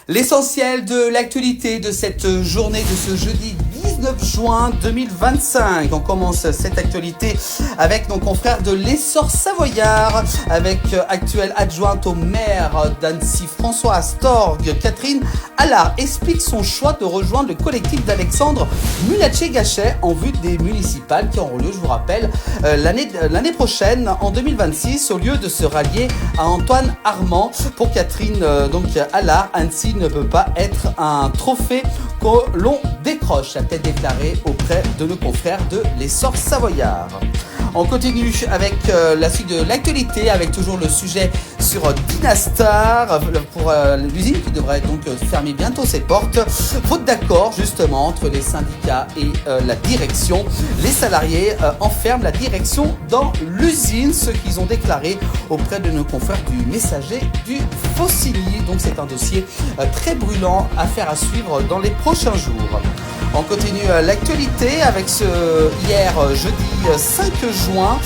L'essentiel de l'actualité de cette journée de ce jeudi 19 juin 2025. On commence cette actualité avec nos confrères de l'Essor Savoyard, avec actuelle adjointe au maire d'Annecy François Astorgue. Catherine Allard explique son choix de rejoindre le collectif d'Alexandre Mulaché-Gachet en vue des municipales qui auront lieu, je vous rappelle, l'année prochaine, en 2026, au lieu de se rallier à Antoine Armand. Pour Catherine Allard, Annecy ne peut pas être un trophée que l'on décroche, a-t-elle déclaré auprès de nos confrères de l'Essor Savoyard. On continue avec la suite de l'actualité, avec toujours le sujet sur Dynastar pour l'usine qui devrait donc fermer bientôt ses portes. Faute d'accord justement entre les syndicats et la direction. Les salariés enferment la direction dans l'usine, ce qu'ils ont déclaré auprès de nos confrères du Messager du Faucigny. Donc c'est un dossier très brûlant, affaire à suivre dans les prochains jours. On continue l'actualité avec hier jeudi 5 juin,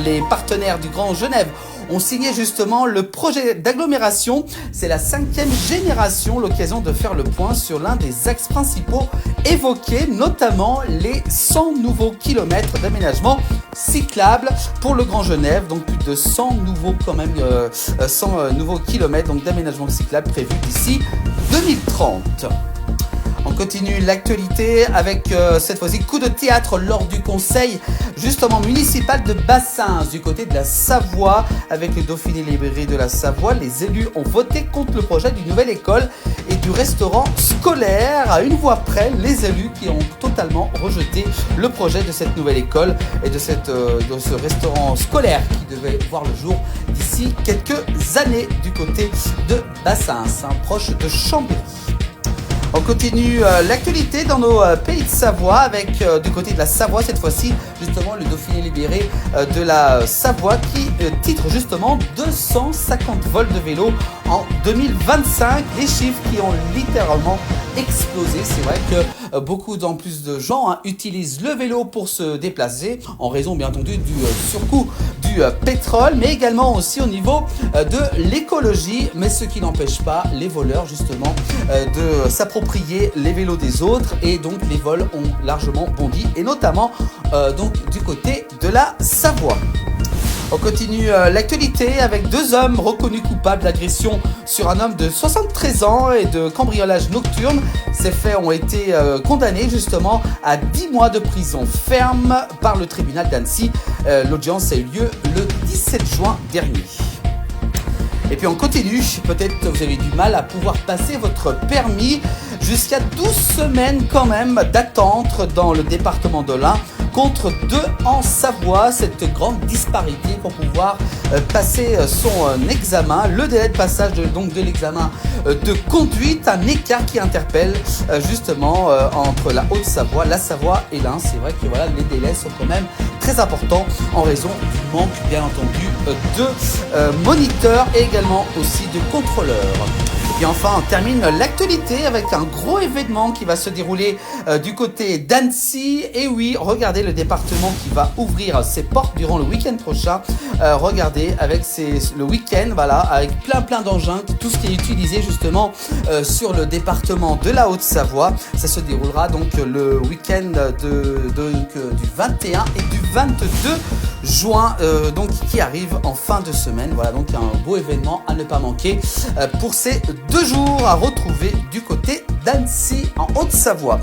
les partenaires du Grand Genève ont signé justement le projet d'agglomération. C'est la 5e génération, l'occasion de faire le point sur l'un des axes principaux évoqués, notamment les 100 nouveaux kilomètres d'aménagement cyclable pour le Grand Genève. Donc plus de 100 nouveaux kilomètres donc d'aménagement cyclable prévus d'ici 2030. On continue l'actualité avec cette fois-ci coup de théâtre lors du conseil justement municipal de Bassins du côté de la Savoie. Avec le Dauphiné libéré de la Savoie, les élus ont voté contre le projet d'une nouvelle école et du restaurant scolaire. À une voix près, les élus qui ont totalement rejeté le projet de cette nouvelle école et de ce restaurant scolaire qui devait voir le jour d'ici quelques années du côté de Bassins, proche de Chambéry. On continue l'actualité dans nos pays de Savoie avec du côté de la Savoie cette fois-ci justement le Dauphiné libéré de la Savoie qui titre justement 250 vols de vélo en 2025. Les chiffres qui ont littéralement explosé. C'est vrai que beaucoup en plus de gens utilisent le vélo pour se déplacer en raison bien entendu du surcoût du pétrole, mais également aussi au niveau de l'écologie, mais ce qui n'empêche pas les voleurs justement de s'approprier les vélos des autres, et donc les vols ont largement bondi, et notamment donc du côté de la Savoie. On continue l'actualité avec 2 hommes reconnus coupables d'agression sur un homme de 73 ans et de cambriolage nocturne. Ces faits ont été condamnés justement à 10 mois de prison ferme par le tribunal d'Annecy. L'audience a eu lieu le 17 juin dernier. Et puis on continue, peut-être que vous avez du mal à pouvoir passer votre permis. Jusqu'à 12 semaines quand même d'attente dans le département de l'Ain, contre 2 en Savoie. Cette grande disparité pour pouvoir passer son examen, le délai de passage de l'examen de conduite, un écart qui interpelle justement entre la Haute-Savoie, la Savoie et l'Ain. C'est vrai que voilà, les délais sont quand même très importants en raison du manque bien entendu de moniteurs et également aussi de contrôleurs. Et enfin, on termine l'actualité avec un gros événement qui va se dérouler du côté d'Annecy. Et oui, regardez le département qui va ouvrir ses portes durant le week-end prochain. Regardez avec le week-end, voilà, avec plein d'engins, tout ce qui est utilisé justement sur le département de la Haute-Savoie. Ça se déroulera donc le week-end du 21 et du 22 juin, donc qui arrive en fin de semaine. Voilà, donc un beau événement à ne pas manquer pour ces 2 jours à retrouver du côté d'Annecy en Haute-Savoie.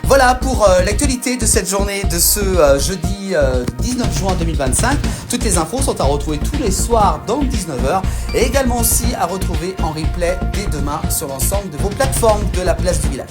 Voilà pour l'actualité de cette journée de ce jeudi 19 juin 2025. Toutes les infos sont à retrouver tous les soirs dans 19h et également aussi à retrouver en replay dès demain sur l'ensemble de vos plateformes de la place du village.